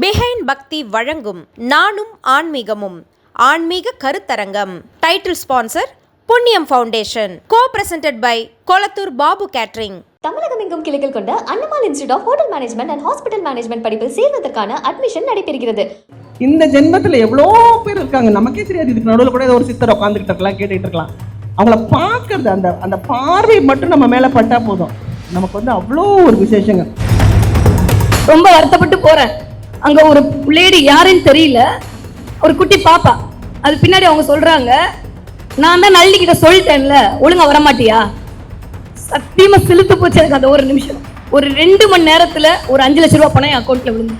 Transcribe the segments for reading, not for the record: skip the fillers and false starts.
Behind பக்தி வழங்கும் நானும் ஆன்மீகமும் ஆன்மீக கருத்தரங்கம். Title sponsor Punniyam foundation. Co-presented by Kolathur Babu catering. Tamilagam எங்கும் கிளைகள் கொண்ட அண்ணமால் institute of hotel management and hospital management படிப்பில் சேர்வதற்கான அட்மிஷன் நடைபெறுகிறது. இந்த ஜென்மத்தில் எவ்வளோ பேர் இருக்காங்க, நமக்கே தெரியாது. இதுக்கு நடுவில் கூட ஏதோ ஒரு சித்தர் உட்காந்துக்கிட்டு இருக்கலாம், கேட்டுக்கிட்டு இருக்கலாம். அவங்கள பார்க்கறது, அந்த பார்வை மட்டும் நம்ம மேலே பட்டா போதும், நமக்கு வந்து அவ்வளோ ஒரு விசேஷங்க. ரொம்ப வருத்தப்பட்டு போறேன். அங்க ஒரு லேடி யாருன்னு தெரியல, ஒரு குட்டி பாப்பா. அது பின்னாடி அவங்க சொல்றாங்க, நான் தான் நல்லி கிட்ட சொல்லிட்டேன்ல, ஒழுங்கா வரமாட்டியா. சத்தியமா செலுத்து போச்சு எனக்கு அந்த ஒரு நிமிஷம். ஒரு 2 மணி நேரத்துல ஒரு 5 லட்சம் ரூபாய் பணம் என் அக்கௌண்ட்ல விழுந்து.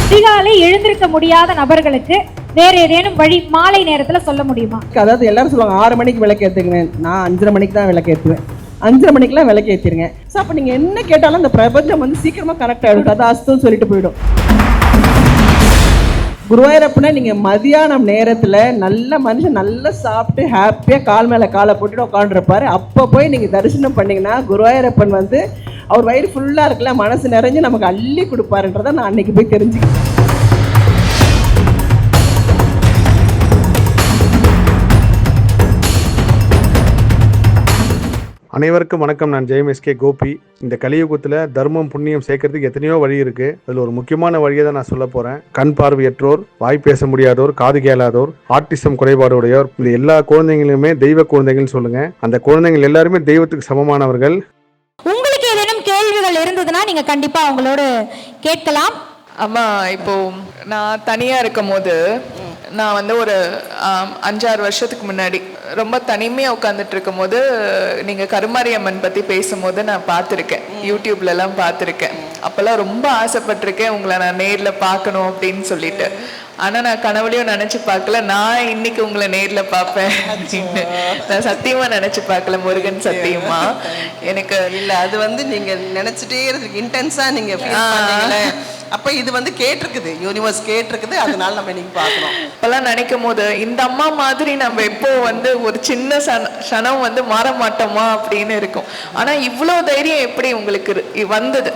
அதிகாலை எழுந்திருக்க முடியாத நபர்களுக்கு வேற ஏதேனும் வழி மாலை நேரத்துல சொல்ல முடியுமா? அதாவது எல்லாரும் சொல்லுவாங்க 6 மணிக்கு விளக்கு ஏற்றுக்குவேன், நான் 5:30 மணிக்கு தான் விளக்கு ஏற்றுவேன். 5:30 மணிக்கெல்லாம் விளக்கு ஏற்றிருங்க. ஸோ அப்போ நீங்கள் என்ன கேட்டாலும் அந்த பிரபஞ்சம் வந்து சீக்கிரமாக கனெக்ட் ஆகிடும். அது அஸ்துன்னு சொல்லிட்டு போயிடும். குருவாயூரப்பனை நீங்கள் மதியானம் நேரத்தில் நல்ல மனுஷன் நல்லா சாப்பிட்டு ஹாப்பியாக கால் மேலே காலை போட்டுட்டு உட்காந்துருப்பாரு. அப்போ போய் நீங்கள் தரிசனம் பண்ணிங்கன்னா குருவாயூரப்பன் வந்து அவர் வயிறு ஃபுல்லாக இருக்குல்ல, மனசு நிறைஞ்சு நமக்கு அள்ளி கொடுப்பாருன்றதை நான் அன்றைக்கி போய் தெரிஞ்சுக்கிட்டேன். அனைவருக்கும் வணக்கம். நான் ஜெயம் கோபி. இந்த கலியுகத்தில் தர்மம் புண்ணியம் சேர்க்கறதுக்கு எத்தனையோ வழி இருக்குது. அதில் ஒரு முக்கியமான வழியை தான் நான் சொல்ல போகிறேன். கண் பார்வையற்றோர், வாய் பேச முடியாதோர், காது கேளாதோர், ஆட்டிசம் குறைபாடுடையோர், இந்த எல்லா குழந்தைங்களுமே தெய்வ குழந்தைகள் சொல்லுங்கள். அந்த குழந்தைகள் எல்லாருமே தெய்வத்துக்கு சமமானவர்கள். உங்களுக்கு ஏதேனும் கேள்விகள் இருந்ததுன்னா நீங்க கண்டிப்பா அவங்களோட கேட்கலாம். அம்மா, இப்போ நான் தனியாக இருக்கும் போது நான் வந்து ஒரு 5-6 வருஷத்துக்கு முன்னாடி ரொம்ப தனிமையாக உட்காந்துட்டு இருக்கும் போது நீங்கள் கருமாரி அம்மன் பற்றி பேசும்போது நான் பார்த்துருக்கேன், யூடியூப்லலாம் பார்த்துருக்கேன். அப்போல்லாம் ரொம்ப ஆசைப்பட்டிருக்கேன் உங்களை நான் நேரில் பார்க்கணும் அப்படின்னு சொல்லிட்டு. ஆனால் நான் கனவுலையும் நினச்சி பார்க்கல நான் இன்னைக்கு உங்களை நேரில் பார்ப்பேன் அப்படின்னு. நான் சத்தியமாக நினச்சி பார்க்கல முருகன், சத்தியமா. எனக்கு இல்லை, அது வந்து நீங்கள் நினச்சிட்டே இருக்கு, இன்டென்ஸாக நீங்கள் அப்போ இது வந்து கேட்டிருக்குது, யூனிவர்ஸ் கேட்டிருக்குது, அதனால நம்ம இன்னைக்கு பார்க்குறோம். இப்போல்லாம் நினைக்கும் போது இந்த அம்மா மாதிரி நம்ம எப்போ வந்து ஒரு சின்ன சனம் வந்து மாற மாட்டோமா அப்படின்னு இருக்கும். ஆனால் இவ்வளோ தைரியம் எப்படி உங்களுக்கு வந்தது?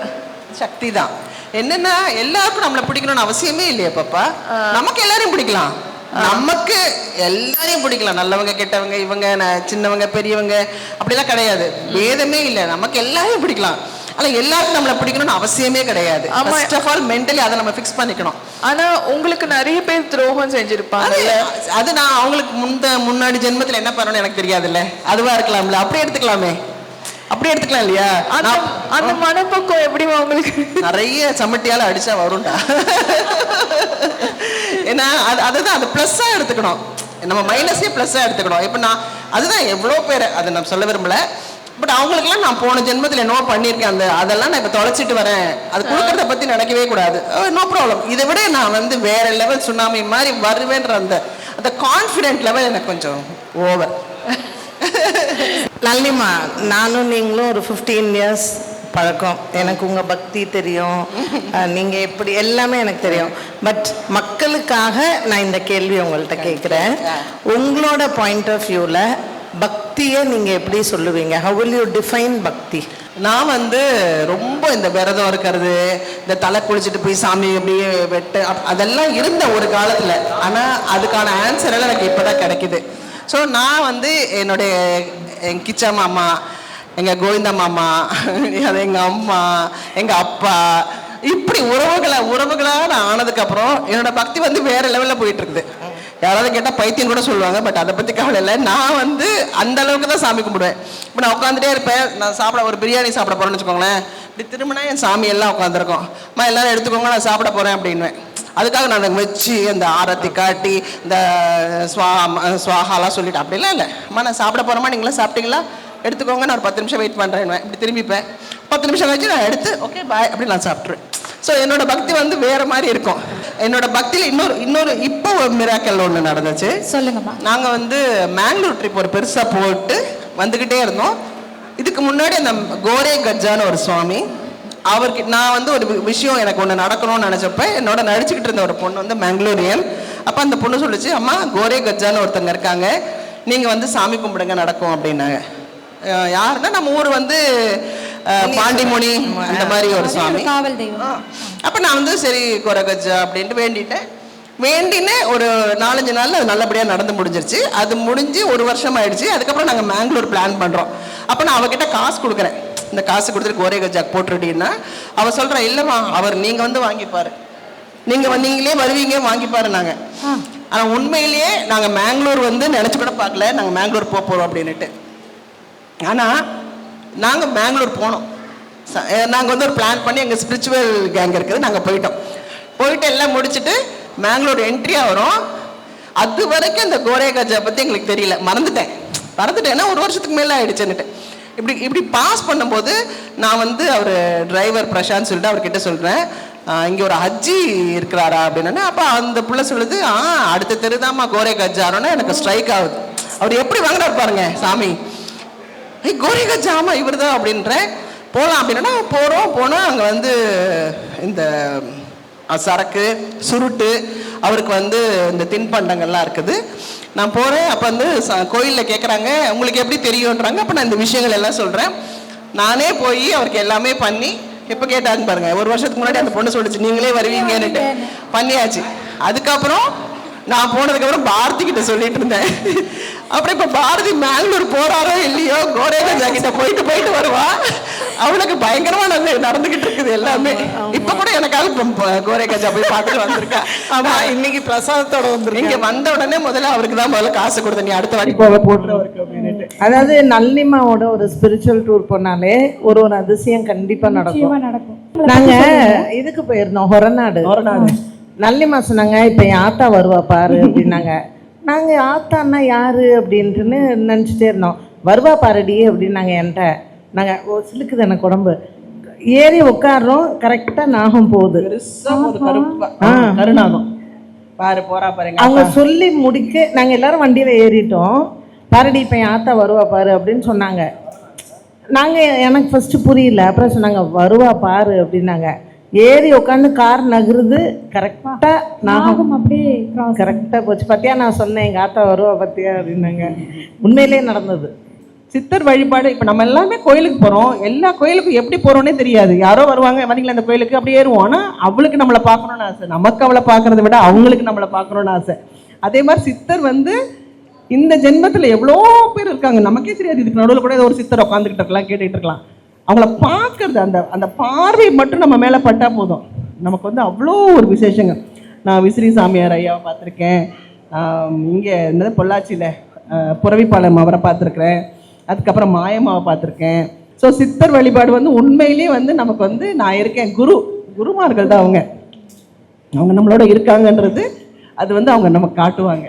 சக்தி தான். என்னன்னா எல்லாருக்கும் நம்மளை பிடிக்கணும்னு அவசியமே இல்லையா பாப்பா. நமக்கு எல்லாரையும் பிடிக்கலாம், நமக்கு எல்லாரையும் பிடிக்கலாம். நல்லவங்க கெட்டவங்க, இவங்க சின்னவங்க பெரியவங்க அப்படிலாம் கிடையாது, வேதமே இல்லை. நமக்கு எல்லாரையும் பிடிக்கலாம். ஆனால் எல்லாருக்கும் நம்மளை பிடிக்கணும்னு அவசியமே கிடையாது. ஃபர்ஸ்ட் ஆஃப் ஆல் மென்டலி அதை நம்ம ஃபிக்ஸ் பண்ணிக்கணும். ஆனால் உங்களுக்கு நிறைய பேர் துரோகம் செஞ்சிருப்பாங்க. அது நான் அவங்களுக்கு முன்னாடி ஜென்மத்தில் என்ன பண்ணணும்னு எனக்கு தெரியாதுல்ல, அதுவா இருக்கலாம்ல, அப்படியே எடுத்துக்கலாமே, அப்படி எடுத்துக்கலாம் இல்லையா. அந்த மனப்பக்கம் எப்படி உங்களுக்கு நிறைய சமட்டியால அடிச்சா வரும்டா. ஏன்னா அதுதான், அது பிளஸ்ஸா எடுத்துக்கணும். நம்ம மைனஸே பிளஸ்ஸா எடுத்துக்கணும். இப்போ நான் அதுதான் எவ்வளோ பேர், அதை நான் சொல்ல விரும்பல, பட் அவங்களுக்குலாம் நான் போன ஜென்மத்தில் என்னவோ பண்ணியிருக்கேன், அதெல்லாம் நான் இப்போ தொலைச்சிட்டு வரேன், அது கொடுக்கறத பற்றி நினைக்கவே கூடாது. No problem. இதை விட நான் வந்து வேற லெவல் சுனாமி மாதிரி வருவேன்ற அந்த கான்ஃபிடென்ட் லெவல் எனக்கு கொஞ்சம் ஓவர். நல்லிம்மா, நானும் நீங்களும் ஒரு 15 இயர்ஸ் பழக்கம். எனக்கு உங்கள் பக்தி தெரியும், நீங்கள் எப்படி எல்லாமே எனக்கு தெரியும். பட் மக்களுக்காக நான் இந்த கேள்வி உங்கள்கிட்ட கேட்குறேன். உங்களோட பாயிண்ட் ஆஃப் வியூவில் பக்தியை நீங்கள் எப்படி சொல்லுவீங்க? ஹவ் வில் யூ டிஃபைன் பக்தி? நான் வந்து ரொம்ப இந்த விரதம் இருக்கிறது, இந்த தலை குளிச்சுட்டு போய் சாமி அப்படியே வெட்டு, அதெல்லாம் இருந்த ஒரு காலத்தில். ஆனால் அதுக்கான ஆன்சர் எல்லாம் எனக்கு இப்போ தான் கிடைக்குது. ஸோ நான் வந்து என்னுடைய எங்கள் கிச்சா மாமா, எங்கள் கோவிந்தா மாமா, அது எங்கள் அம்மா, எங்கள் அப்பா, இப்படி உறவுகளாக நான் ஆனதுக்கப்புறம் என்னோட பக்தி வந்து வேறு லெவலில் போயிட்டுருக்குது. யாராவது கேட்டால் பைத்தியம் கூட சொல்லுவாங்க, பட் அதை பற்றி கவலை இல்லை. நான் வந்து அந்த அளவுக்கு தான் சாமி கும்பிடுவேன். இப்போ நான் உட்காந்துட்டே இருப்பேன். நான் சாப்பிட ஒரு பிரியாணி சாப்பிட போகிறேன்னு வச்சுக்கோங்களேன், இப்படி திரும்பினா என் சாமி எல்லாம் உட்காந்துருக்கோம். எல்லாரும் எடுத்துக்கோங்க, நான் சாப்பிட போகிறேன் அப்படின்வேன். அதுக்காக நான் அதை வச்சு அந்த ஆரத்தி காட்டி இந்த ஸ்வாஹாலாம் சொல்லிட்டு அப்படிலாம் இல்லை. நான் சாப்பிட போகிறோமா, நீங்களாம் சாப்பிட்டீங்களா, எடுத்துக்கோங்க, நான் ஒரு 10 நிமிஷம் வெயிட் பண்ணுறேன். இப்படி திரும்பிப்பேன். 10 நிமிஷம் கழிச்சு நான் எடுத்து ஓகே பாய் அப்படி நான் சாப்பிட்ருவேன். ஸோ என்னோட பக்தி வந்து வேற மாதிரி இருக்கும். என்னோட பக்தியில் இன்னொரு இப்போ ஒரு மிராக்கல் ஒன்று நடந்துச்சு. சொல்லுங்கம்மா. நாங்கள் வந்து மேங்களூர் ட்ரிப் ஒரு பெருசாக போட்டு வந்துக்கிட்டே இருந்தோம். இதுக்கு முன்னாடி அந்த கோரே கஜ்ஜான்னு ஒரு சுவாமி, அவருக்கு நான் வந்து ஒரு விஷயம் எனக்கு ஒன்று நடக்கணும்னு நினச்சப்ப என்னோட நடிச்சுக்கிட்டு இருந்த ஒரு பொண்ணு வந்து மேங்களூரியன். அப்போ அந்த பொண்ணு சொல்லிச்சு, அம்மா கோரே கஜ்ஜான்னு ஒருத்தங்க இருக்காங்க, நீங்கள் வந்து சாமி கும்பிடுங்க நடக்கும் அப்படின்னாங்க. யாருன்னா நம்ம ஊர் வந்து பாண்டிமுனி அந்த மாதிரி ஒரு சுவாமி. காவல் தெய்வம். அப்போ நான் வந்து சரி கோரகஜா அப்படின்ட்டு வேண்டிட்டேன். வேண்டின்னு ஒரு 4-5 நாளில் அது நல்லபடியாக நடந்து முடிஞ்சிருச்சு. அது முடிஞ்சு 1 வருஷம் ஆயிடுச்சு. அதுக்கப்புறம் நாங்கள் மேங்களூர் பிளான் பண்ணுறோம். அப்போ நான் அவகிட்ட காசு கொடுக்குறேன். இந்த காசு கொடுத்துட்டு கோரகஜாக்கு போட்டுட்டீங்கன்னா அவள் சொல்கிறா, இல்லைம்மா அவர் நீங்கள் வந்து வாங்கிப்பாரு, நீங்களே வருவீங்க வாங்கிப்பாரு நாங்கள். ஆனால் உண்மையிலேயே நாங்கள் மேங்களூர் வந்து நினச்சி கூட பார்க்கல நாங்கள் மேங்களூர் போகிறோம் அப்படின்ட்டு. ஆனால் நாங்கள் மேங்களூர் போனோம். நாங்கள் வந்து ஒரு பிளான் பண்ணி எங்கள் ஸ்பிரிச்சுவல் கேங் இருக்குது, நாங்கள் போயிட்டு எல்லாம் முடிச்சுட்டு மேங்களூர் என்ட்ரியாக வரும். அது வரைக்கும் இந்த கோரகஜா பற்றி எங்களுக்கு தெரியல. மறந்துட்டேன்னா 1 வருஷத்துக்கு மேலே ஆயிடுச்சுன்னுட்டு. இப்படி பாஸ் பண்ணும்போது நான் வந்து அவர் டிரைவர் பிரசாந்த் சொல்லிட்டு அவர்கிட்ட சொல்கிறேன், இங்கே ஒரு ஹஜ்ஜி இருக்கிறாரா அப்படின்னா. அப்போ அந்த பிள்ளை சொல்லுது, அடுத்த தெருதாம்மா கோரகஜாரோன்னா எனக்கு ஸ்ட்ரைக் ஆகுது. அவர் எப்படி வாங்கினார் பாருங்க சாமி, கோரகஜா ஆமா இவர் தான் அப்படின்ற. போகலாம் அப்படின்னா போனால் அங்கே வந்து இந்த சரக்கு சுருட்டு அவருக்கு வந்து இந்த தின்பண்டங்கள்லாம் இருக்குது. நான் போகிறேன். அப்போ வந்து கோயிலில் கேட்குறாங்க, உங்களுக்கு எப்படி தெரியுன்றாங்க. அப்போ நான் இந்த விஷயங்கள் எல்லாம் சொல்கிறேன். நானே போய் அவருக்கு எல்லாமே பண்ணி, எப்போ கேட்டாங்க பாருங்க, 1 வருஷத்துக்கு முன்னாடி அந்த பொண்ணு சொல்லிச்சு நீங்களே வருவீங்கன்னுட்டு பண்ணியாச்சு. அதுக்கப்புறம் நான் போனதுக்கப்புறம் பாரதி கிட்ட சொல்லிட்டு இருந்தேன். அப்புறம் இப்போ பாரதி மேங்களூர் போறாரோ இல்லையோ கோரகஜா கிட்ட போயிட்டு வருவா. அவளுக்கு பயங்கரமா நடந்துகிட்டு இருக்குது எல்லாமே. இப்ப கூட எனக்காக கோரகஜா போய் பார்த்துட்டு வந்திருக்கா. ஆமா, இன்னைக்கு பிரசாதத்தோட வந்து இங்க வந்த உடனே முதல்ல அவருக்கு தான் முதல்ல காசு கொடுத்த, நீ அடுத்த வாட்டி போட்டுறவருக்கு அப்படின்னு. அதாவது நல்லிமாவோட ஒரு ஸ்பிரிச்சுவல் டூர் போனாலே ஒரு அதிசயம் கண்டிப்பா நடக்கும். நாங்க இதுக்கு போயிருந்தோம், ஹொரநாடு. நல்லிமா சொன்னாங்க, இப்போ என் ஆத்தா வருவா பாரு அப்படின்னாங்க. நாங்கள் ஆத்தான்னா யாரு அப்படின்ட்டுன்னு நினச்சிட்டே இருந்தோம். வருவா பாருடி அப்படின்னாங்க என்கிட்ட. நாங்கள் சிலுக்குது எனக்கு உடம்பு. ஏறி உட்காடுறோம், கரெக்டாக நாகம் போகுது, கருநாகம் பாரு போறா பாருங்க. அவங்க சொல்லி முடிக்க நாங்கள் எல்லாரும் வண்டியில் ஏறிட்டோம். பாருடி இப்போ என் ஆத்தா வருவா பாரு அப்படின்னு சொன்னாங்க. எனக்கு ஃபஸ்ட்டு புரியல. அப்புறம் சொன்னாங்க வருவா பாரு அப்படின்னாங்க. ஏறி உட்காந்து கார் நகருது, கரெக்டாக நாகம் அப்படியே கரெக்டாக போச்சு. பத்தியா நான் சொன்னேன் எங்கள் ஆத்தா வருவா பத்தியா அப்படின்னாங்க. உண்மையிலே நடந்தது. சித்தர் வழிபாடு. இப்போ நம்ம எல்லாமே கோயிலுக்கு போகிறோம், எல்லா கோயிலுக்கும் எப்படி போகிறோன்னே தெரியாது. யாரோ வருவாங்க, வரீங்களா அந்த கோயிலுக்கு, அப்படி ஏறுவோம். ஆனால் அவளுக்கு நம்மளை பார்க்கணுன்னு ஆசை, நமக்கு அவளை பார்க்கறத விட அவங்களுக்கு நம்மளை பார்க்கணுன்னு ஆசை. அதே மாதிரி சித்தர் வந்து இந்த ஜென்மத்தில் எவ்வளோ பேர் இருக்காங்க, நமக்கே தெரியாது. இதுக்கு நடுவில் கூட ஏதோ ஒரு சித்தர் உட்காந்துக்கிட்டு இருக்கலாம், கேட்டுக்கிட்டு இருக்கலாம். அவங்கள பார்க்கறது, அந்த பார்வை மட்டும் நம்ம மேலே பட்டால் போதும், நமக்கு வந்து அவ்வளோ ஒரு விசேஷங்க. நான் விசிறி சாமியார் ஐயாவை பார்த்துருக்கேன். இங்கே என்னது பொள்ளாச்சியில் புறவிப்பாளையம் அவரை பார்த்துருக்குறேன். அதுக்கப்புறம் மாயம்மாவை பார்த்துருக்கேன். ஸோ சித்தர் வழிபாடு வந்து உண்மையிலேயே வந்து நமக்கு வந்து நான் இருக்கேன், குருமார்கள் தான் அவங்க நம்மளோட இருக்காங்கன்றது அது வந்து அவங்க நமக்கு காட்டுவாங்க.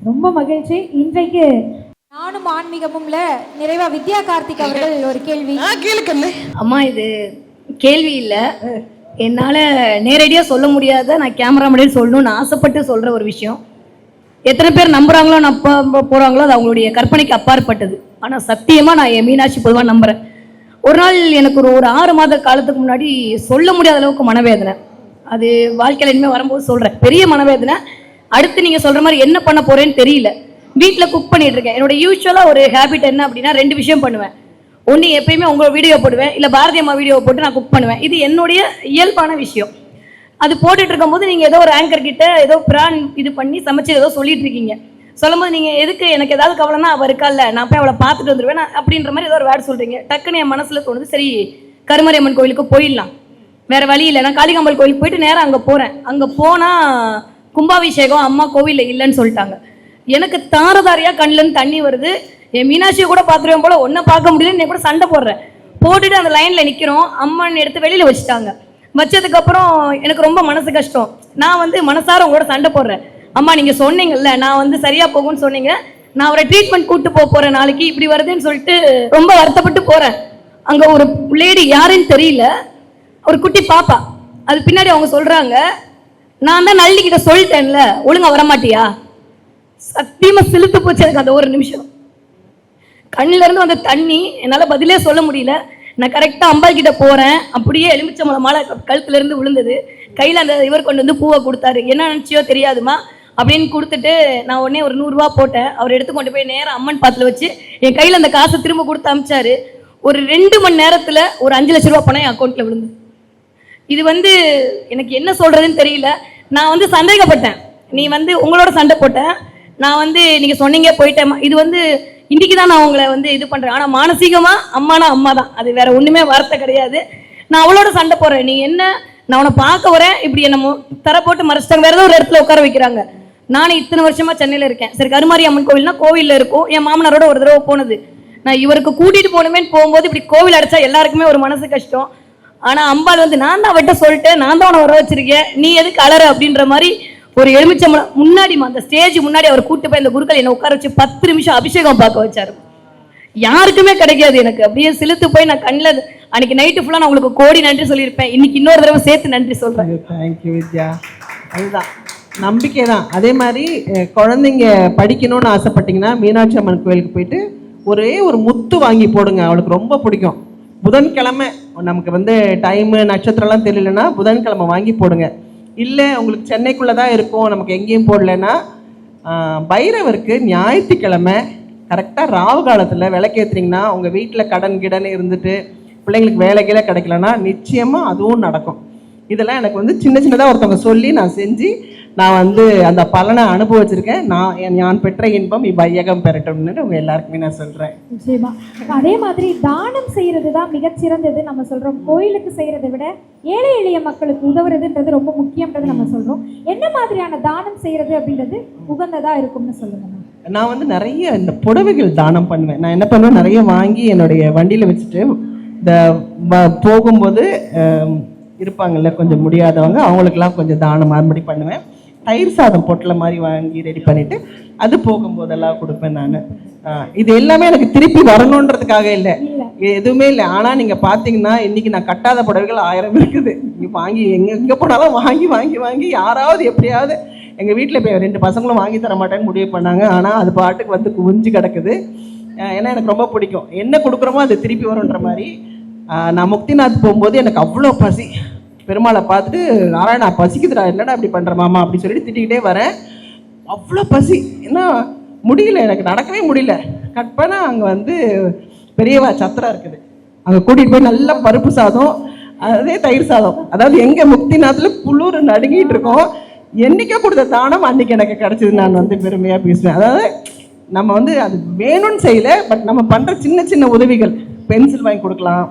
ரொம்ப மகிழ்ச்சி. இன்றைக்கு நானும் ஆன்மீகமும்ல நிறைவா வித்யா கார்த்திக் அவர்கள் ஒரு கேள்வி. கேளுக்கண்ணே. அம்மா, இது கேள்வி இல்லை, என்னால் நேரடியாக சொல்ல முடியாத, நான் கேமரா முன்னாடி சொல்லணும்னு ஆசைப்பட்டு சொல்கிற ஒரு விஷயம். எத்தனை பேர் நம்புகிறாங்களோ போகிறாங்களோ அது அவங்களுடைய கற்பனைக்கு அப்பாற்பட்டது. ஆனால் சத்தியமாக நான் என் மீனாட்சி பொதுவாக நம்புகிறேன். ஒரு நாள் எனக்கு ஒரு 6 மாத காலத்துக்கு முன்னாடி சொல்ல முடியாத அளவுக்கு மனவேதனை. அது வாழ்க்கையில் இனிமேல் வரும்போது சொல்கிறேன், பெரிய மனவேதனை. அடுத்து நீங்கள் சொல்கிற மாதிரி என்ன பண்ண போகிறேன்னு தெரியல. வீட்டில் குக் பண்ணிட்டு இருக்கேன். என்னோட யூஸ்வலாக ஒரு ஹேபிட் என்ன அப்படின்னா, 2 விஷயம் பண்ணுவேன். ஒன்று, எப்பயுமே உங்களோட வீடியோ போடுவேன், இல்லை பாரதி அம்மா வீடியோ போட்டு நான் குக் பண்ணுவேன். இது என்னுடைய இயல்பான விஷயம். அது போட்டுட்டு இருக்கும்போது நீங்கள் ஏதோ ஒரு ஆங்கர் கிட்ட ஏதோ பிரான் இது பண்ணி சமைச்சு ஏதோ சொல்லிட்டு இருக்கீங்க. சொல்லும்போது நீங்கள் எதுக்கு, எனக்கு ஏதாவது கவலைன்னா அவள் இருக்கா, இல்லை நான் போய் அவளை பார்த்துட்டு வந்துடுவேன் அப்படின்ற மாதிரி ஏதோ ஒரு வேர்டு சொல்கிறீங்க. டக்குன்னு என் மனசில் தோணுது, சரி கருமாரியம்மன் கோயிலுக்கு போயிடலாம், வேறு வழி இல்லை. நான் காளிகாம்பல் கோயிலுக்கு போயிட்டு நேராக அங்கே போகிறேன். அங்கே போனால் கும்பாபிஷேகம் அம்மா கோவிலில் இல்லைன்னு சொல்லிட்டாங்க. எனக்கு தாரதாரியாக கண்ணிலேருந்து தண்ணி வருது. என் மீனாட்சியை கூட பார்த்துருவேன் போல், ஒன்றை பார்க்க முடியலன்னு கூட சண்டை போட்டுட்டு அந்த லைனில் நிற்கிறோம். அம்மன் எடுத்து வெளியில் வச்சுட்டாங்க. வச்சதுக்கப்புறம் எனக்கு ரொம்ப மனசு கஷ்டம். நான் வந்து மனசார உங்களோட சண்டை போடுறேன். அம்மா, நீங்கள் சொன்னீங்கல்ல நான் வந்து சரியாக போகும்னு சொன்னீங்க, நான் அவரை ட்ரீட்மெண்ட் கூப்பிட்டு போகிறேன் நாளைக்கு, இப்படி வருதுன்னு சொல்லிட்டு ரொம்ப வருத்தப்பட்டு போகிறேன். அங்கே ஒரு லேடி யாருன்னு தெரியல, ஒரு குட்டி பாப்பா. அது பின்னாடி அவங்க சொல்கிறாங்க, நான் தான் நள்ளிக்கிட்ட சொல்லிட்டேன்ல ஒழுங்கா வரமாட்டியா. சத்தியமா சிலுத்து போச்சு எனக்கு அந்த ஒரு நிமிஷம். கண்ணில இருந்து வந்த தண்ணி என்னால் பதிலே சொல்ல முடியல. நான் கரெக்டாக அம்பாள் கிட்ட போகிறேன். அப்படியே எலுமிச்சம்பழம் மாலை கழுத்துல இருந்து விழுந்தது. கையில் அந்த இவர் கொண்டு வந்து பூவை கொடுத்தாரு. என்ன நினச்சியோ தெரியாதுமா அப்படின்னு கொடுத்துட்டு நான் உடனே ஒரு 100 ரூபா போட்டேன். அவர் எடுத்து கொண்டு போய் நேரம் அம்மன் பாத்தில் வச்சு என் கையில் அந்த காசை திரும்ப கொடுத்து அமிச்சாரு. ஒரு 2 மணி நேரத்தில் ஒரு 5 லட்ச ரூபா பணம் என் அக்கௌண்ட்டில் விழுந்து. இது வந்து எனக்கு என்ன சொல்கிறதுன்னு தெரியல. நான் வந்து சந்தேகப்பட்டேன். நீ வந்து உங்களோட சண்டை போட்டேன், நான் வந்து நீங்கள் சொன்னீங்க போயிட்டேன். இது வந்து இன்றைக்கி தான் நான் உங்களை வந்து இது பண்ணுறேன். ஆனால் மானசீகமாக அம்மானா அம்மா தான், அது வேறு ஒன்றுமே வார்த்தை கிடையாது. நான் அவளோட சண்டை போடுறேன். நீ என்ன, நான் உன்னை பார்க்க வரேன், இப்படி என்னமோ தர போட்டு மறைச்சிட்டாங்க, வேறு ஏதோ ஒரு இடத்துல உட்கார வைக்கிறாங்க. நானும் இத்தனை வருஷமாக சென்னையில் இருக்கேன். சரி, கருமாரி அம்மன் கோவில்னா கோவிலில் இருக்கும். என் மாமனாரோட ஒரு தடவை போனது. நான் இவருக்கு கூட்டிகிட்டு போகணுமேன்னு போகும்போது இப்படி கோவில் அடைச்சா எல்லாருக்குமே ஒரு மனசு கஷ்டம். ஆனால் அம்பாள் வந்து நான் தான் அவட்ட சொல்லிட்டேன், நான் தான் உன்னை வர வச்சிருக்கேன், நீ எதுக்கு அலற அப்படின்ற மாதிரி ஒரு எலுமிச்சம்பழம் முன்னாடி அந்த ஸ்டேஜ் முன்னாடி அவர் கூட்டு போய் அந்த குருக்கள் என்னை உட்கார வச்சு 10 நிமிஷம் அபிஷேகம் பார்க்க வச்சாரு. யாருக்குமே கிடைக்காது. எனக்கு அப்படியே சிலுத்து போய் நான் கண்ணில் அன்னைக்கு நைட்டு ஃபுல்லாக நான் உங்களுக்கு கோடி நன்றி சொல்லியிருப்பேன். இன்னைக்கு இன்னொரு தடவை சேர்த்து நன்றி சொல்கிறேன். தேங்க்யூ வித்யா. அதுதான் நம்பிக்கை தான். அதே மாதிரி குழந்தைங்க படிக்கணும்னு ஆசைப்பட்டீங்கன்னா மீனாட்சி அம்மன் கோயிலுக்கு போயிட்டு ஒரே ஒரு முத்து வாங்கி போடுங்க, அவளுக்கு ரொம்ப பிடிக்கும். புதன்கிழமை நமக்கு வந்து டைமு நட்சத்திரம்லாம் தெரியலன்னா புதன்கிழமை வாங்கி போடுங்க. இல்லை உங்களுக்கு சென்னைக்குள்ளே தான் இருக்கும், நமக்கு எங்கேயும் போடலைன்னா பைரவருக்கு ஞாயிற்றுக்கிழமை கரெக்டாக ராவு காலத்தில் விளக்கேற்றுறீங்கன்னா உங்கள் வீட்டில் கடன் கிடன் இருந்துட்டு பிள்ளைங்களுக்கு வேலை கீழே கிடைக்கலன்னா நிச்சயமாக அதுவும் நடக்கும். இதெல்லாம் எனக்கு வந்து சின்ன சின்னதாக ஒருத்தவங்க சொல்லி நான் செஞ்சு நான் வந்து அந்த பலனை அனுபவிச்சிருக்கேன். நான் பெற்ற இன்பம் இவ்வையகம் பெறட்டும்னு உங்கள் எல்லாருக்குமே நான் சொல்கிறேன். நிச்சயமா. அதே மாதிரி தானம் செய்கிறது தான் மிகச்சிறந்தது நம்ம சொல்கிறோம். கோயிலுக்கு செய்கிறத விட ஏழை எளிய மக்களுக்கு உதவுறதுன்றது ரொம்ப முக்கியன்றது நம்ம சொல்கிறோம். என்ன மாதிரியான தானம் செய்கிறது அப்படின்றது உகந்ததாக இருக்கும்னு சொல்லுங்கள். நான் வந்து நிறைய இந்த புடவைகள் தானம் பண்ணுவேன். நான் என்ன பண்ணுவேன், நிறைய வாங்கி என்னுடைய வண்டியில் வச்சுட்டு இந்த போகும்போது இருப்பாங்கல்ல கொஞ்சம் முடியாதவங்க, அவங்களுக்கெல்லாம் கொஞ்சம் தானம் மறுபடி பண்ணுவேன். தயிர் சாதம் பொட்டலை மாதிரி வாங்கி ரெடி பண்ணிவிட்டு அது போகும்போதெல்லாம் கொடுப்பேன் நான். இது எல்லாமே எனக்கு திருப்பி வரணுன்றதுக்காக இல்லை, எதுவுமே இல்லை. ஆனால் நீங்கள் பார்த்தீங்கன்னா இன்றைக்கி நான் கட்டாத புடவைகள் 1000 இருக்குது. நீங்கள் வாங்கி எங்கே போனாலும் வாங்கி வாங்கி வாங்கி யாராவது எப்படியாவது எங்கள் வீட்டில் இப்போ 2 பசங்களும் வாங்கி தர மாட்டேன்னு முடிவு பண்ணாங்க. ஆனால் அது பாட்டுக்கு வந்து குவிஞ்சு கிடக்குது. ஏன்னா எனக்கு ரொம்ப பிடிக்கும், என்ன கொடுக்குறோமோ அது திருப்பி வரும்ன்ற மாதிரி. நான் முக்திநாத் போகும்போது எனக்கு அவ்வளோ பசி, பெருமாளை பார்த்துட்டு நாராயணா பசிக்குதுடா, என்னடா இப்படி பண்ணுற மாமா அப்படின்னு சொல்லிட்டு திட்டிக்கிட்டே வரேன். அவ்வளோ பசி, ஏன்னா முடியல, எனக்கு நடக்கவே முடியல. கட் பண்ணால் அங்கே வந்து பெரியவா சத்திரம் இருக்குது, அங்கே கூட்டிகிட்டு போய் நல்லா பருப்பு சாதம், அதே தயிர் சாதம், அதாவது எங்கள் முக்திநாத்தில் குளிர் நடுங்கிட்டு இருக்கோம். என்றைக்கோ கொடுத்த தானம் அன்றைக்கி எனக்கு கிடச்சிது. நான் வந்து பெருமையாக பேசுவேன். அதாவது நம்ம வந்து அது வேணும்னு செய்யலை, பட் நம்ம பண்ணுற சின்ன சின்ன உதவிகள், பென்சில் வாங்கி கொடுக்கலாம்,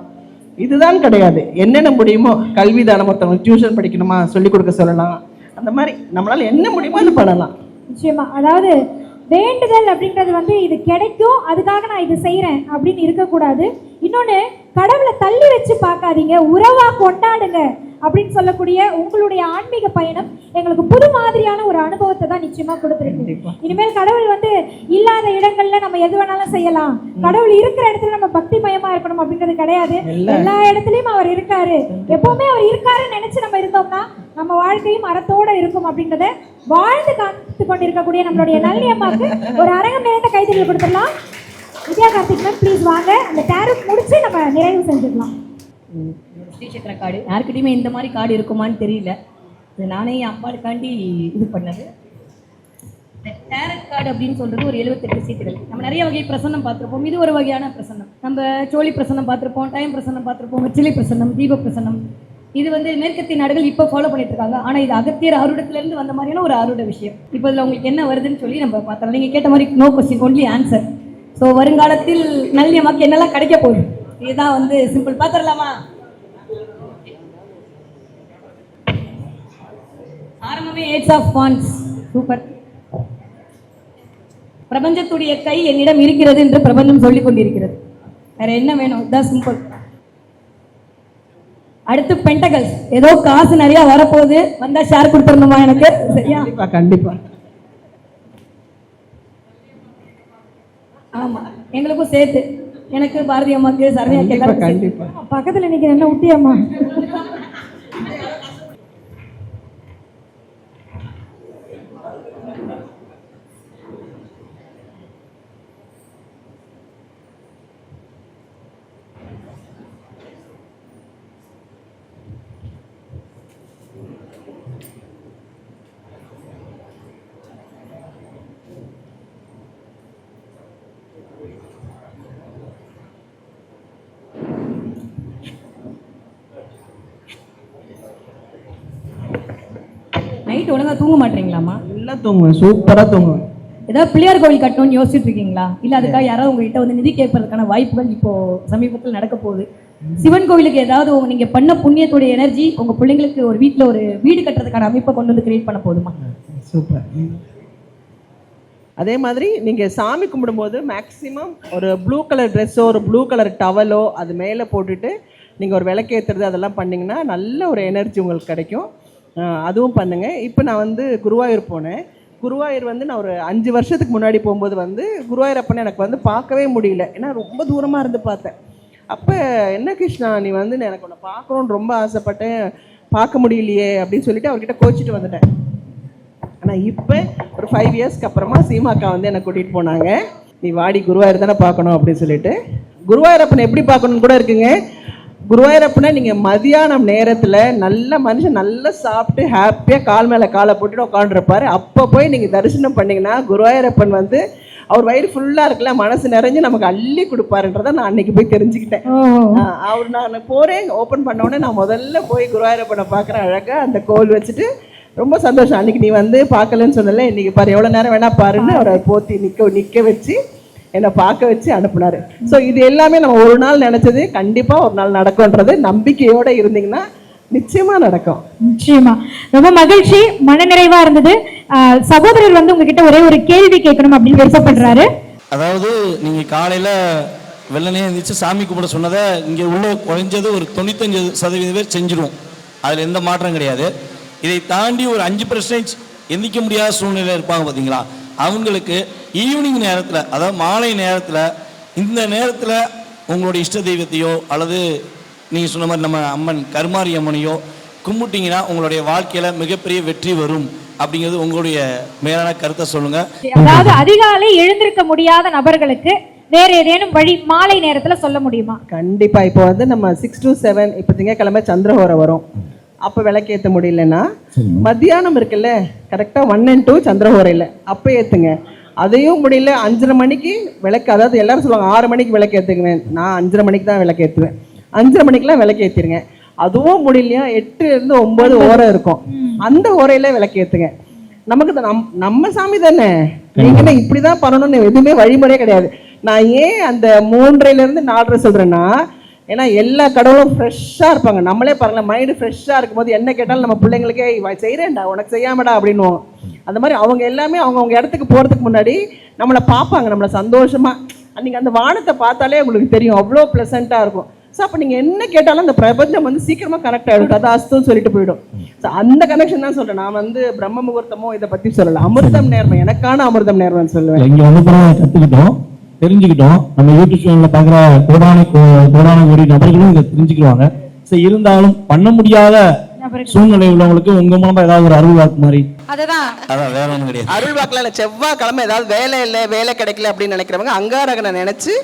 இதுதான் கிடையாது. என்னென்ன முடியுமோ, கல்வி தானம், ஒருத்தவங்க டியூஷன் படிக்கணுமா சொல்லிக் கொடுக்க சொல்லலாம், அந்த மாதிரி நம்மளால் என்ன முடியுமோ அது பண்ணலாம். நிச்சயமா. அதாவது வேண்டுதல் அப்படின்றது வந்து இது கிடைக்கும் அதுக்காக நான் இது செய்கிறேன் அப்படின்னு இருக்கக்கூடாது. இன்னொன்று, கடவுளை தள்ளி வச்சு பார்க்காதீங்க, உறவாக கொண்டாடுங்க அப்படின்னு சொல்லக்கூடிய உங்களுடைய ஆன்மீக பயணம் எங்களுக்கு புது மாதிரியான ஒரு அனுபவத்தை தான் நிச்சயமா கொடுத்துருக்கு. இனிமேல் கடவுள் வந்து இல்லாத இடங்கள்ல நம்ம எது வேணாலும் செய்யலாம், கடவுள் இருக்கிற இடத்துல நம்ம பக்தி மயமா இருக்கணும் அப்படின்றது கிடையாது. எல்லா இடத்துலயும் அவர் இருக்காரு, எப்பவுமே அவர் இருக்காருன்னு நினைச்சு நம்ம இருந்தோம்னா நம்ம வாழ்க்கையும் அறத்தோட இருக்கும் அப்படின்றத வாழ்ந்து காத்து கொண்டிருக்கக்கூடிய நம்மளுடைய நல்லியம்மாக்கு ஒரு அரங்கம் நிறைந்த கைதறி கொடுத்துடலாம். வித்யா கார்த்திக் மேம் ப்ளீஸ் வாங்க, அந்த டேரிஃப் முடிச்சு நம்ம நிறைவு செஞ்சுக்கலாம். ஸ்ரீசக்கர கார்டு யாருக்கிட்டையுமே இந்த மாதிரி கார்டு இருக்குமான்னு தெரியல, இது நானே என் அம்பாளுக்காண்டி இது பண்ணது. டேரட் கார்டு அப்படின்னு சொல்கிறது ஒரு 78 சீட்டுகள். நம்ம நிறைய வகை பிரசன்னம் பார்த்துருப்போம், இது ஒரு வகையான பிரசன்னம். நம்ம சோழி பிரசன்னம் பார்த்துருப்போம், டைம் பிரசன்னம் பார்த்துருப்போம், வெற்றிலை பிரசன்னம், தீப பிரசன்னம். இது வந்து மேற்கத்திய நாடுகள் இப்போ ஃபாலோ பண்ணிட்டு இருக்காங்க. ஆனால் இது அகத்தியர் அருடத்துலேருந்து வந்த மாதிரியான ஒரு அருட விஷயம். இப்போ இதில் உங்களுக்கு என்ன வருதுன்னு சொல்லி நம்ம பார்த்தோம். நீங்கள் கேட்ட மாதிரி no question, only answer. So வருங்காலத்தில் நல்லியம்மாக்கு என்னெல்லாம் கிடைக்க போகுது, இதுதான் வந்து சிம்பிள். பார்த்துடலாமா? ஆரம்பமே 8 ஆஃப் வாண்ட்ஸ். சூப்பர். பிரபஞ்சத்துடைய கை என்னிடம் இருக்கிறது என்று பிரபஞ்சம் சொல்லிக் கொண்டிருக்கிறது. வேற என்ன வேணும்? இதுதான் சிம்பிள். அடுத்து பென்டகல்ஸ், ஏதோ காசு நிறைய வரப்போகுது, வந்தா ஷேர் கொடுத்துடணுமா எனக்கு? சரியா? கண்டிப்பா. ஆமா, எங்களுக்கும் சேர்த்து, எனக்கு பாரதி அம்மாக்கு, சரண்யாக்கு எல்லாரும் கண்டிப்பா. பக்கத்துல நிக்கிற என்ன ஊட்டியம்மா? நைட் ஒழுங்கா தூங்க மாட்டீங்களாமா? நல்லா தூங்குவேன், சூப்பராக தூங்குவேன். ஏதாவது பிள்ளையார் கோவில் கட்டணும்னு யோசிச்சுட்டு இருக்கீங்களா? இல்ல அதுக்காக யாராவது உங்ககிட்ட வந்து நிதி கேட்பதற்கான வாய்ப்புகள் இப்போ சமீபத்தில் நடக்க போகுது. சிவன் கோவிலுக்கு ஏதாவது நீங்க பண்ண புண்ணியத்துடைய எனர்ஜி உங்க பிள்ளைங்களுக்கு ஒரு வீட்டுல ஒரு வீடு கட்டுறதுக்கான அமைப்பை கொண்டு வந்து கிரியேட் பண்ண போதுமா? சூப்பர். அதே மாதிரி நீங்கள் சாமி கும்பிடும்போது மேக்ஸிமம் ஒரு ப்ளூ கலர் ட்ரெஸ்ஸோ ஒரு ப்ளூ கலர் டவலோ அது மேலே போட்டுட்டு நீங்கள் ஒரு விளக்கேற்றுறது அதெல்லாம் பண்ணிங்கன்னா நல்ல ஒரு எனர்ஜி உங்களுக்கு கிடைக்கும். அதுவும் பண்ணுங்கள். இப்போ நான் வந்து குருவாயூர் போனேன். குருவாயூர் வந்து நான் ஒரு 5 வருஷத்துக்கு முன்னாடி போகும்போது வந்து குருவாயூரப்பனை எனக்கு வந்து பார்க்கவே முடியல, ஏன்னா ரொம்ப தூரமாக இருந்து பார்த்தேன். அப்போ என்ன கிருஷ்ணா நீ வந்து எனக்கு உன்னை பார்க்கணுன்னு ரொம்ப ஆசைப்பட்டேன், பார்க்க முடியலையே அப்படின்னு சொல்லிட்டு அவர்கிட்ட கோச்சிட்டு வந்துட்டேன். ஆனால் இப்போ ஒரு 5 இயர்ஸ்க்கு அப்புறமா சீமாக்கா வந்து என்னை கூட்டிகிட்டு போனாங்க. நீ வாடி குருவாயூர் தானே பார்க்கணும் அப்படின்னு சொல்லிட்டு. குருவாயூரப்பனை எப்படி பார்க்கணுன்னு கூட இருக்குங்க. குருவாயூரப்பனை நீங்கள் மதியானம் நேரத்தில் நல்ல மனுஷன் நல்லா சாப்பிட்டு ஹாப்பியாக கால் மேலே காலை போட்டுட்டு உட்காந்துருப்பாரு. அப்போ போய் நீங்கள் தரிசனம் பண்ணிங்கன்னா குருவாயூரப்பன் வந்து அவர் வயிறு ஃபுல்லாக இருக்குல்ல, மனசு நிறைஞ்சு நமக்கு அள்ளி கொடுப்பாருன்றதை நான் அன்னைக்கு போய் தெரிஞ்சுக்கிட்டேன். அவர் நான் போகிறேன் ஓப்பன் பண்ணோடனே நான் முதல்ல போய் குருவாயூரப்பனை பார்க்குறேன். அழகாக அந்த கோல் வச்சுட்டு ரொம்ப சந்தோஷம். அன்றைக்கி நீ வந்து பார்க்கலன்னு சொன்னல, இன்றைக்கி பாரு எவ்வளோ நேரம் வேணா பாருன்னு அவரை போத்தி நிற்க வச்சு என்னை பார்க்க வச்சு அனுப்புனார். ஸோ இது எல்லாமே நம்ம ஒரு நாள் நினச்சது கண்டிப்பாக ஒரு நாள் நடக்கும்ன்றது நம்பிக்கையோடு இருந்தீங்கன்னா நிச்சயமாக நடக்கும். நிச்சயமா ரொம்ப மகிழ்ச்சி, மனநிறைவாக இருந்தது. சகோதரர் வந்து உங்ககிட்ட ஒரே ஒரு கேள்வி கேட்கணும் அப்படின்னு விருப்பப்படுறாரு. அதாவது நீங்கள் காலையில் வெள்ளனே எழுந்திரிச்சு சாமி கும்பிட சொன்னதை இங்கே உள்ள குறைஞ்சது ஒரு 95% பேர் செஞ்சிருவோம், அதில் எந்த மாற்றம் கிடையாது. இதை தாண்டி ஒரு 5% எந்திக்க முடியாத சூழ்நிலை இருப்பாங்க பார்த்தீங்களா, அவங்களுக்கு ஈவினிங் நேரத்தில், அதாவது மாலை நேரத்தில், இந்த நேரத்தில் உங்களுடைய இஷ்ட தெய்வத்தையோ அல்லது நீங்கள் சொன்ன மாதிரி நம்ம அம்மன் கருமாரி அம்மனையோ கும்பிட்டிங்கன்னா உங்களுடைய வாழ்க்கையில் மிகப்பெரிய வெற்றி வரும் அப்படிங்கிறது உங்களுடைய மேலான கருத்தை சொல்லுங்கள். அதாவது அதிகாலை எழுந்திருக்க முடியாத நபர்களுக்கு வேற ஏதேனும் வழி மாலை நேரத்தில் சொல்ல முடியுமா? கண்டிப்பாக. இப்போ வந்து நம்ம 6 to 7 இப்போ திங்கக்கிழமை சந்திரஹோரம் வரும், அப்போ விளக்கேற்ற முடியலன்னா மத்தியானம் இருக்குல்ல கரெக்டாக 1 and 2 சந்திரஹோரையில் அப்போ ஏற்றுங்க. அதையும் முடியல 5:30 மணிக்கு விளக்கு, அதாவது எல்லாரும் சொல்லுவாங்க 6 மணிக்கு விளக்கு ஏற்றுக்குவேன், நான் 5:30 மணிக்கு தான் விளக்கு ஏற்றுவேன். 5:30 மணிக்கெலாம் விளக்கு ஏற்றிருங்க. அதுவும் முடியலையா 8 to 9 ஓரை இருக்கும், அந்த ஓரையில் விளக்கு ஏற்றுங்க. நமக்கு நம்ம சாமி தானே, நீங்க இப்படி தான் பண்ணணும்னு எதுவுமே வழிமுறையே கிடையாது. நான் ஏன் அந்த 3:30 4:30 சொல்கிறேன்னா, ஏன்னா எல்லா கடவுளும் ஃப்ரெஷ்ஷாக இருப்பாங்க. நம்மளே பாருங்களேன், மைண்டு ஃப்ரெஷ்ஷாக இருக்கும்போது என்ன கேட்டாலும் நம்ம பிள்ளைங்களுக்கே செய்கிறேன்டா உனக்கு செய்யாமடா அப்படின்னுவோம். அந்த மாதிரி அவங்க எல்லாமே அவங்கவுங்க இடத்துக்கு போகிறதுக்கு முன்னாடி நம்மளை பார்ப்பாங்க, நம்மளை சந்தோஷமாக. நீங்கள் அந்த வானத்தை பார்த்தாலே உங்களுக்கு தெரியும், அவ்வளோ ப்ளசண்ட்டாக இருக்கும். ஸோ அப்போ நீங்கள் என்ன கேட்டாலும் அந்த பிரபஞ்சம் வந்து சீக்கிரமாக கனெக்ட் ஆகிடும், அது அஸ்துன்னு சொல்லிட்டு போயிடும். ஸோ அந்த கனெக்ஷன் தான் சொல்கிறேன். நான் வந்து பிரம்ம முகூர்த்தமோ இதை பற்றி சொல்லலை, அமிர்தம் நேர்மை, எனக்கான அமிர்தம் நேர்மைன்னு சொல்லுவேன். இங்கே வந்து கற்றுக்கிட்டோம், தெரிஞ்சுக்கிட்டோம். நம்ம யூடியூப் சேனலில் பார்க்குற கோடான கோடி நபர்களும் இதை தெரிஞ்சுக்குவாங்க. ஸோ இருந்தாலும் பண்ண முடியாத சூழ்நிலை உள்ளவங்களுக்கு உங்க மூலமா ஏதாவது ஒரு அருள் வாக்கு மாதிரி, அதான் வேற ஒன்றும் கிடையாது. அருள் வாக்குல இல்லை, செவ்வாய்க்கிழமை ஏதாவது வேலை இல்லை வேலை கிடைக்கல அப்படின்னு நினைக்கிறவங்க அங்காரகனை நினைச்சு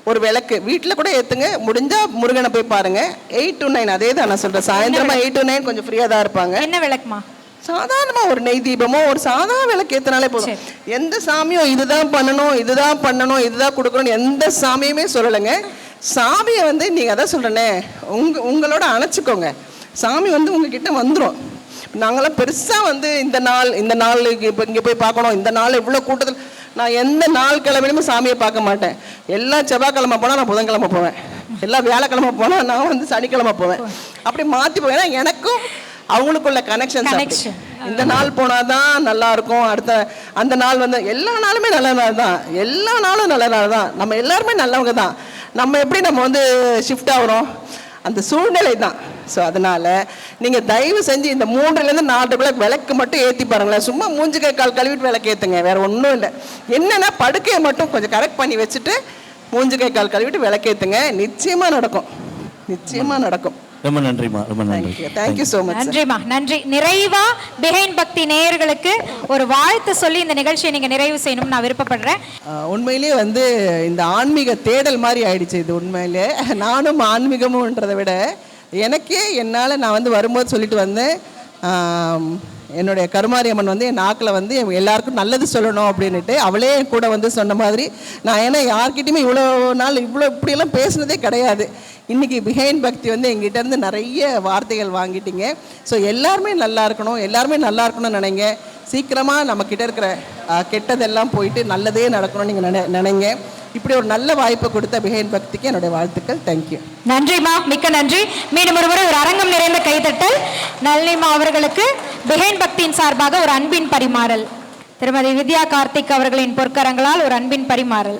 ஒரு விளக்கு வீட்டில் கூட ஏற்றுங்க. முடிஞ்சா முருகனை போய் பாருங்க. 8 to 9 அதே தான் நான் சொல்றேன். சாயந்தரமா 8 to 9 கொஞ்சம் ஃப்ரீயா தான் இருப்பாங்க. என்ன விளக்குமா? சாதாரணமா ஒரு நெய் தீபமோ ஒரு சாதாரண விளக்கு ஏற்றினாலே போதும். எந்த சாமியும் இதுதான் பண்ணணும் இதுதான் பண்ணணும் இதுதான் கொடுக்கணும்னு எந்த சாமியுமே சொல்லலைங்க. சாமியை வந்து நீங்கள் அதான் சொல்கிறேனே, உங்களோட அணைச்சிக்கோங்க. சாமி வந்து உங்ககிட்ட வந்துடும். நாங்களாம் பெருசாக வந்து இந்த நாள் இப்போ இங்கே போய் பார்க்கணும், இந்த நாள் இவ்வளோ கூட்டத்தில், நான் எந்த நாள் கிழமையிலுமே சாமியை பார்க்க மாட்டேன். எல்லா செவ்வாய்க்கிழமை போனால் நான் புதன்கிழமை போவேன், எல்லா வியாழக்கிழமை போனால் நான் வந்து சனிக்கிழமை போவேன். அப்படி மாற்றி போவேன். ஏன்னா எனக்கும் அவங்களுக்குள்ள கனெக்ஷன்ஸ். இந்த நாள் போனாதான் நல்லா இருக்கும், அடுத்த அந்த நாள் வந்து எல்லா நாளுமே நல்ல நாள் தான், எல்லா நாளும் நல்ல நாள் தான். நம்ம எல்லாருமே நல்லவங்க தான். நம்ம எப்படி நம்ம வந்து ஷிஃப்ட் ஆகிறோம் அந்த சூழ்நிலை தான். ஸோ அதனால நீங்கள் தயவு செஞ்சு இந்த 3லேருந்து 4 விளக்கு மட்டும் ஏற்றி பாருங்களேன். சும்மா மூஞ்சி கை கால் கழுவிட்டு விளக்கு ஏற்றுங்க, வேற ஒன்றும் இல்லை. என்னென்னா படுக்கையை மட்டும் கொஞ்சம் கரெக்ட் பண்ணி வச்சுட்டு மூஞ்சி கை கால் கழுவிட்டு விளக்கு ஏற்றுங்க. நிச்சயமாக நடக்கும், நிச்சயமாக நடக்கும். ரொம்ப நன்றிமா, ரொம்ப நன்றி. Thank you so much. நன்றிமா, நன்றி. நிறைவா பிஹைண்ட் பக்தி நேயர்களுக்கு ஒரு வாழ்த்து சொல்லி இந்த நிகழ்ச்சியை நீங்க நிறைவு செய்யணும்னு நான் விருப்பப்படுறேன். உண்மையிலேயே வந்து இந்த ஆன்மீக தேடல் மாதிரி ஆயிடுச்சு இது. உண்மையிலே நானும் ஆன்மீகமுன்றதை விட எனக்கே என்னால் நான் வந்து வரும்போது சொல்லிட்டு வந்தேன், என்னுடைய கருமாரி அம்மன் வந்து என் நாக்கில் வந்து எல்லாருக்கும் நல்லது சொல்லணும் அப்படின்ட்டு அவளே என் கூட வந்து சொன்ன மாதிரி நான் ஏன்னா யார்கிட்டையுமே இவ்வளோ நாள் இப்படியெல்லாம் பேசுனதே கிடையாது. இன்றைக்கி பிஹைண்ட் பக்தி வந்து எங்கிட்டேருந்து நிறைய வார்த்தைகள் வாங்கிட்டீங்க. ஸோ எல்லாருமே நல்லா இருக்கணும்னு நினைங்க. சீக்கிரமாக நம்மக்கிட்ட இருக்கிற கெட்டதெல்லாம் போயிட்டு நல்லதே நடக்கணும்னு நீங்கள் நினைங்க. இப்படி ஒரு நல்ல வாய்ப்பை கொடுத்த பிஹைண்ட் பக்திக்கு என்னுடைய வாழ்த்துக்கள். தேங்க்யூ. நன்றிம்மா, மிக்க நன்றி. மீண்டும் ஒரு முறை ஒரு அரங்கம் நிறைந்த கைதட்டல். நளினிமா அவர்களுக்கு பிஹைண்ட் பக்தியின் சார்பாக ஒரு அன்பின் பரிமாறல். திருமதி வித்யா கார்த்திக் அவர்களின் பொற்கரங்களால் ஒரு அன்பின் பரிமாறல்.